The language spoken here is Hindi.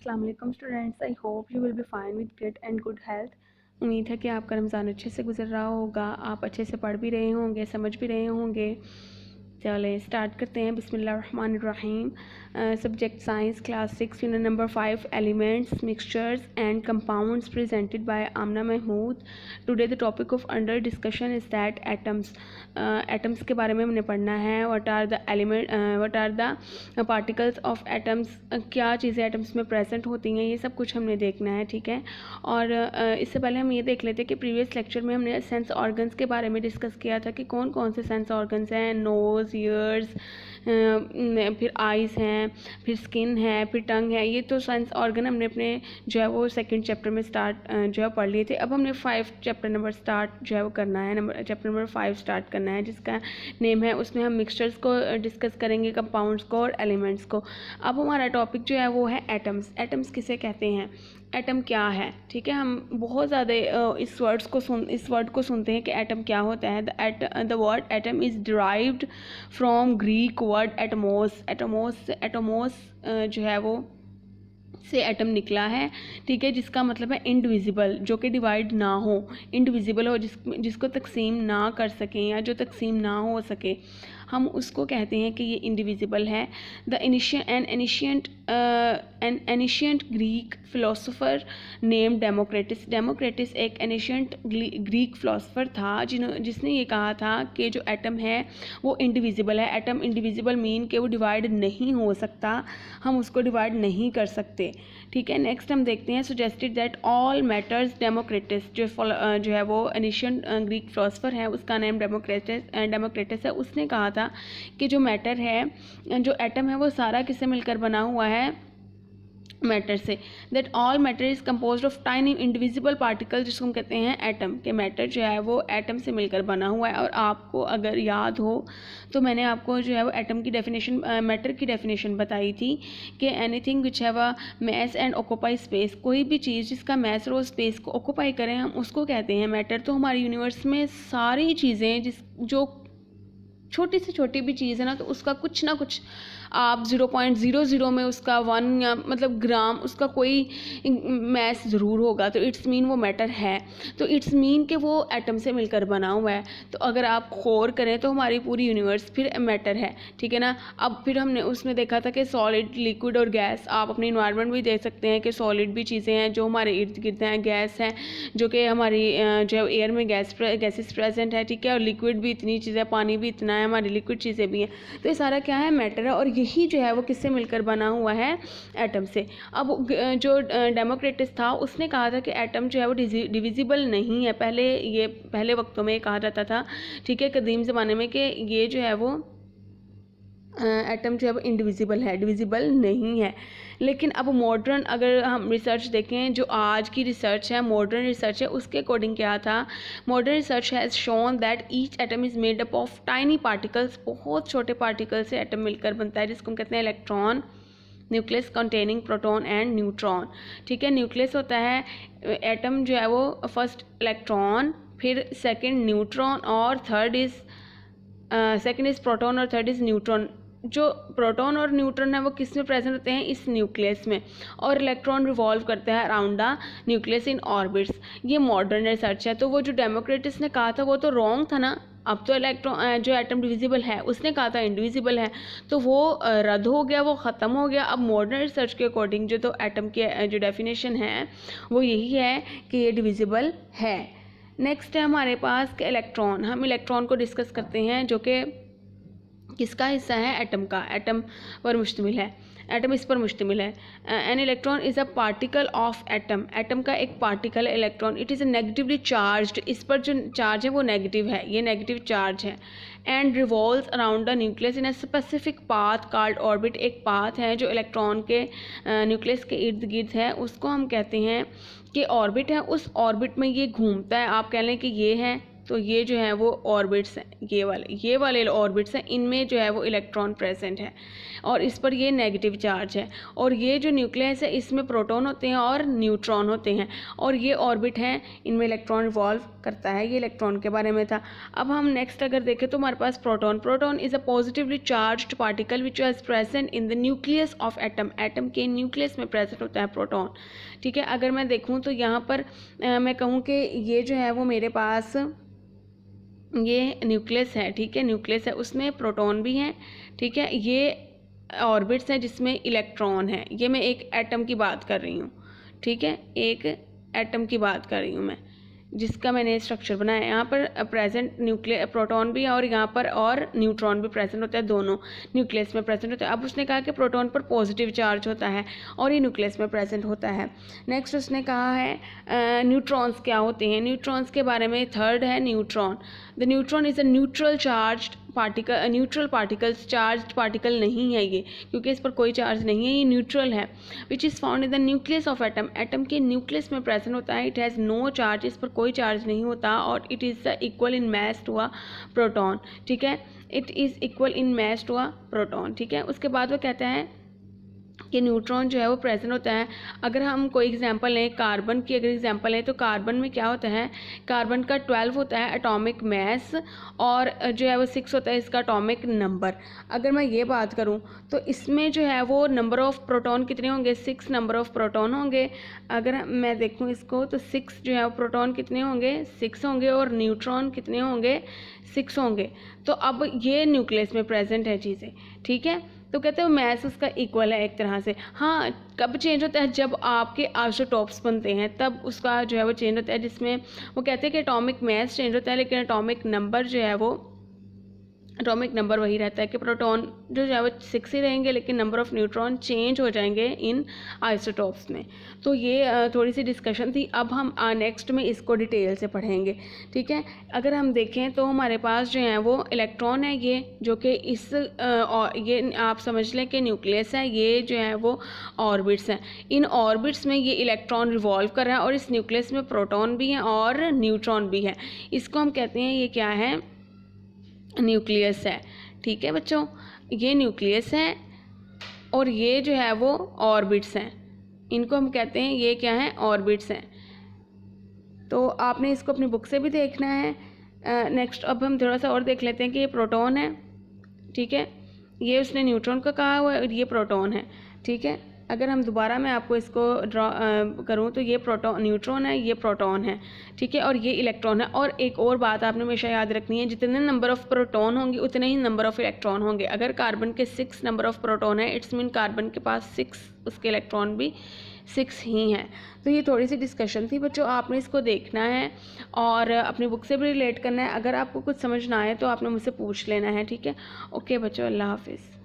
अस्सलाम वालेकुम students, I hope you will be fine with great and good health. उम्मीद है कि आपका रमज़ान अच्छे से गुजर रहा होगा, आप अच्छे से पढ़ भी रहे होंगे, समझ भी रहे होंगे। चलें स्टार्ट करते हैं। बिस्मिल्लाहिर्रहमानिर्रहीम। Subject science, class 6, unit number 5, elements, mixtures and compounds, presented by Amna Mahmood. Today the topic of under discussion is that atoms. Atoms के बारे में हमने पढ़ना है। What are the element, what are the particles of atoms, क्या चीज़ें एटम्स में प्रेजेंट होती हैं, ये सब कुछ हमने देखना है, ठीक है। और इससे पहले हम ये देख लेते हैं कि प्रीवियस लेक्चर में हमने सेंस ऑर्गन्स के बारे में डिस्कस किया था कि कौन कौन से सेंस ऑर्गन्स हैं। नोज़, ईयर्स, फिर आइज़ हैं, फिर स्किन है, फिर टंग है। ये तो सेंस ऑर्गन हमने अपने जो है वो सेकंड चैप्टर में स्टार्ट जो है पढ़ लिए थे। अब हमने 5 चैप्टर नंबर स्टार्ट जो है वो करना है, चैप्टर नंबर 5 स्टार्ट करना है, जिसका नेम है, उसमें हम मिक्सचर्स को डिस्कस करेंगे, कंपाउंड्स को और एलिमेंट्स को। अब हमारा टॉपिक जो है वो है एटम्स। एटम्स किसे कहते हैं, एटम क्या है, ठीक है। हम बहुत ज़्यादा इस वर्ड को सुनते हैं कि एटम क्या होता है। The word atom is derived from Greek word Atmos. Atmos जो है वो से एटम निकला है, ठीक है, जिसका मतलब है इंडिविजिबल, जो कि डिवाइड ना हो, इंडिविजिबल हो, जिसको तकसीम ना कर सकें या जो तकसीम ना हो सके, हम उसको कहते हैं कि ये इंडिविजिबल है। The ancient Greek philosopher name democracies. Democracies एक एनिशियंट ग्रीक फिलोसोफर था जिसने ये कहा था कि जो एटम है वो इंडिविजिबल है। एटम इंडिविजिबल मीन कि वो डिवाइड नहीं हो सकता, हम उसको डिवाइड नहीं कर सकते, ठीक है। नेक्स्ट हम देखते हैं suggested that all matters. Democracies जो है वो एनिशियंट ग्रीक फिलोसोफर है, उसका नेम डेमोक्रेटिस है। उसने कहा था कि जो मैटर है, जो एटम है, वो सारा किससे मिलकर बना हुआ है, मैटर से। That all matter is composed of tiny indivisible particle, जिसको हम कहते हैं एटम। के मैटर जो है वो एटम से मिलकर बना हुआ है। और आपको अगर याद हो तो मैंने आपको जो है वो एटम की डेफिनेशन, मैटर की डेफिनेशन बताई थी कि anything which have a mass and occupy space. कोई भी चीज़ जिसका मैस और स्पेस को ऑक्यूपाई करें, हम उसको कहते हैं मैटर। तो हमारे यूनिवर्स में सारी चीज़ें जो छोटी से छोटी भी चीज़ है ना, तो उसका कुछ ना कुछ आप 0.00 में उसका 1 या मतलब ग्राम उसका कोई मैस ज़रूर होगा, तो इट्स मीन वो मैटर है। तो इट्स मीन कि वो एटम से मिलकर बना हुआ है। तो अगर आप गौर करें तो हमारी पूरी यूनिवर्स फिर मैटर है, ठीक है ना। अब फिर हमने उसमें देखा था कि सॉलिड, लिक्विड और गैस। आप अपने इन्वायरमेंट भी देख सकते हैं कि सॉलिड भी चीज़ें हैं जो हमारे इर्द गिर्द हैं, गैस हैं जो कि हमारी जो है एयर में गैसेस प्रेजेंट है, ठीक है। और लिक्विड भी इतनी चीज़ें, पानी भी इतना है, हमारी लिक्विड चीज़ें भी हैं। तो ये सारा क्या है, मैटर है। और यही जो है वो किससे मिलकर बना हुआ है, एटम से। अब जो डेमोक्रेटिस था उसने कहा था कि एटम जो है वो डिविजिबल नहीं है। पहले वक्तों में कहा जाता था, ठीक है, कदीम ज़माने में, कि ये जो है वो एटम जो है वो इंडिविजिबल है, डिविजिबल नहीं है। लेकिन अब मॉडर्न अगर हम रिसर्च देखें, जो आज की रिसर्च है, मॉडर्न रिसर्च है, उसके अकॉर्डिंग क्या था, modern research has shown that each atom is made up of tiny particles. बहुत छोटे पार्टिकल से एटम मिलकर बनता है, जिसको हम कहते हैं electron, nucleus containing proton and neutron, ठीक है। न्यूक्लियस होता है एटम जो है वो फर्स्ट इलेक्ट्रॉन, फिर सेकंड न्यूट्रॉन, और third is second is proton, और थर्ड इज़ न्यूट्रॉन। जो प्रोटॉन और न्यूट्रॉन है वो किस में प्रेजेंट होते हैं, इस न्यूक्लियस में। और इलेक्ट्रॉन रिवॉल्व करता है around the nucleus in orbits. ये मॉडर्न रिसर्च है। तो वो जो डेमोक्रेटिस ने कहा था वो तो रॉन्ग था ना। अब तो इलेक्ट्रॉन जो एटम डिविजिबल है, उसने कहा था इंडिविजिबल है, तो वो रद्द हो गया, वो ख़त्म हो गया। अब मॉडर्न रिसर्च के अकॉर्डिंग जो तो एटम के जो डेफिनेशन है वो यही है कि ये डिविजिबल है। नेक्स्ट है हमारे पास कि इलेक्ट्रॉन। हम इलेक्ट्रॉन को डिस्कस करते हैं, जो कि किसका हिस्सा है, एटम का। एटम पर मुश्तमिल है, एटम इस पर मुश्तमिल है। An electron is a particle of atom. Atom का एक पार्टिकल है electron. It is a negatively charged, इस पर जो चार्ज है वो नेगेटिव है, ये नेगेटिव चार्ज है। And revolves around the nucleus in a specific path called orbit. एक पाथ है जो इलेक्ट्रॉन के न्यूक्लियस के इर्द गिर्द है, उसको हम कहते हैं कि ऑर्बिट है। उस ऑर्बिट में ये घूमता है। आप कह लें कि ये है तो ये जो है वो ऑर्बिट्स हैं, ये वाले ऑर्बिट्स हैं, इनमें जो है वो इलेक्ट्रॉन प्रेजेंट है और इस पर ये नेगेटिव चार्ज है। और ये जो न्यूक्लियस है इसमें प्रोटॉन होते हैं और न्यूट्रॉन होते हैं और ये ऑर्बिट हैं, इनमें इलेक्ट्रॉन रिवॉल्व करता है। ये इलेक्ट्रॉन के बारे में था। अब हम नेक्स्ट अगर देखें तो हमारे पास proton is a positively charged particle which is present in the nucleus of atom. Atom के न्यूक्लियस में प्रेजेंट होता है प्रोटॉन। ठीक है, अगर मैं देखूँ तो यहाँ पर मैं कहूँ कि ये जो है वो मेरे पास ये न्यूक्लियस है। ठीक है, न्यूक्लियस है, उसमें प्रोटॉन भी हैं। ठीक है, ये ऑर्बिट्स हैं जिसमें इलेक्ट्रॉन है। ये मैं एक एटम की बात कर रही हूँ। ठीक है, एक एटम की बात कर रही हूँ मैं, जिसका मैंने स्ट्रक्चर बनाया है। यहाँ पर प्रेजेंट न्यूक्लियर प्रोटॉन भी है और यहाँ पर और न्यूट्रॉन भी प्रेजेंट होता है, दोनों न्यूक्लियस में प्रेजेंट होता है। अब उसने कहा कि प्रोटॉन पर पॉजिटिव चार्ज होता है और ये न्यूक्लियस में प्रेजेंट होता है। नेक्स्ट उसने कहा है न्यूट्रॉन्स क्या होते हैं। न्यूट्रॉन्स के बारे में थर्ड है neutron. The neutron is a neutral charged particle. Neutral particles, charged particle नहीं है ये, क्योंकि इस पर कोई चार्ज नहीं है, ये न्यूट्रल है। Which is found in the nucleus of atom. Atom के न्यूक्लियस में प्रेजेंट होता है। इट हैज़ नो चार्ज, इस पर कोई चार्ज नहीं होता और it is equal in mass to a proton. ठीक है, it is equal in mass to a proton. ठीक है, उसके बाद वो कहता है कि न्यूट्रॉन जो है वो प्रेजेंट होता है। अगर हम कोई एग्जांपल लें, कार्बन की अगर एग्जांपल लें तो कार्बन में क्या होता है, कार्बन का 12 होता है एटॉमिक मास और जो है वो 6 होता है इसका एटॉमिक नंबर। अगर मैं ये बात करूं तो इसमें जो है वो नंबर ऑफ़ प्रोटॉन कितने होंगे, 6 नंबर ऑफ़ प्रोटॉन होंगे। अगर मैं देखूं इसको तो 6 जो है वो प्रोटॉन कितने होंगे, 6 होंगे और न्यूट्रॉन कितने होंगे, 6 होंगे। तो अब ये न्यूक्लियस में प्रेजेंट है चीज़ें। ठीक है, तो कहते हैं मैस उसका इक्वल है एक तरह से। हाँ, कब चेंज होता है, जब आपके आइसोटॉप्स बनते हैं तब उसका जो है वो चेंज होता है, जिसमें वो कहते हैं कि एटॉमिक मास चेंज होता है लेकिन एटॉमिक नंबर जो है वो एटॉमिक नंबर वही रहता है कि प्रोटॉन जो है वो 6 ही रहेंगे लेकिन नंबर ऑफ़ न्यूट्रॉन चेंज हो जाएंगे इन आइसोटॉप्स में। तो ये थोड़ी सी डिस्कशन थी। अब हम नेक्स्ट में इसको डिटेल से पढ़ेंगे। ठीक है, अगर हम देखें तो हमारे पास जो है वो इलेक्ट्रॉन है, ये जो कि इस ये आप समझ लें कि न्यूक्लियस है, ये जो है वो ऑर्बिट्स हैं। इन ऑर्बिट्स में ये इलेक्ट्रॉन रिवॉल्व कर रहा है और इस न्यूक्लियस में प्रोटॉन भी हैं और न्यूट्रॉन भी है। इसको हम कहते हैं ये क्या है, न्यूक्लियस है। ठीक है बच्चों, ये न्यूक्लियस है और ये जो है वो ऑर्बिट्स हैं, इनको हम कहते हैं ये क्या है, ऑर्बिट्स हैं। तो आपने इसको अपनी बुक से भी देखना है। नेक्स्ट अब हम थोड़ा सा और देख लेते हैं कि ये प्रोटॉन है। ठीक है, ये उसने न्यूट्रॉन का कहा हुआ है और ये प्रोटॉन है। ठीक है, अगर हम दोबारा मैं आपको इसको ड्रॉ करूँ तो ये न्यूट्रॉन है, ये प्रोटॉन है। ठीक है, और ये इलेक्ट्रॉन है। और एक और बात आपने हमेशा याद रखनी है, जितने नंबर ऑफ़ प्रोटॉन होंगे उतने ही नंबर ऑफ़ इलेक्ट्रॉन होंगे। अगर कार्बन के 6 नंबर ऑफ़ प्रोटॉन है, इट्स मीन कार्बन के पास 6 उसके इलेक्ट्रॉन भी 6 ही हैं। तो ये थोड़ी सी डिस्कशन थी बच्चों, आपने इसको देखना है और अपनी बुक से भी रिलेट करना है। अगर आपको कुछ समझ ना आए तो आपने मुझसे पूछ लेना है। ठीक है, ओके बच्चों, अल्लाह हाफिज़।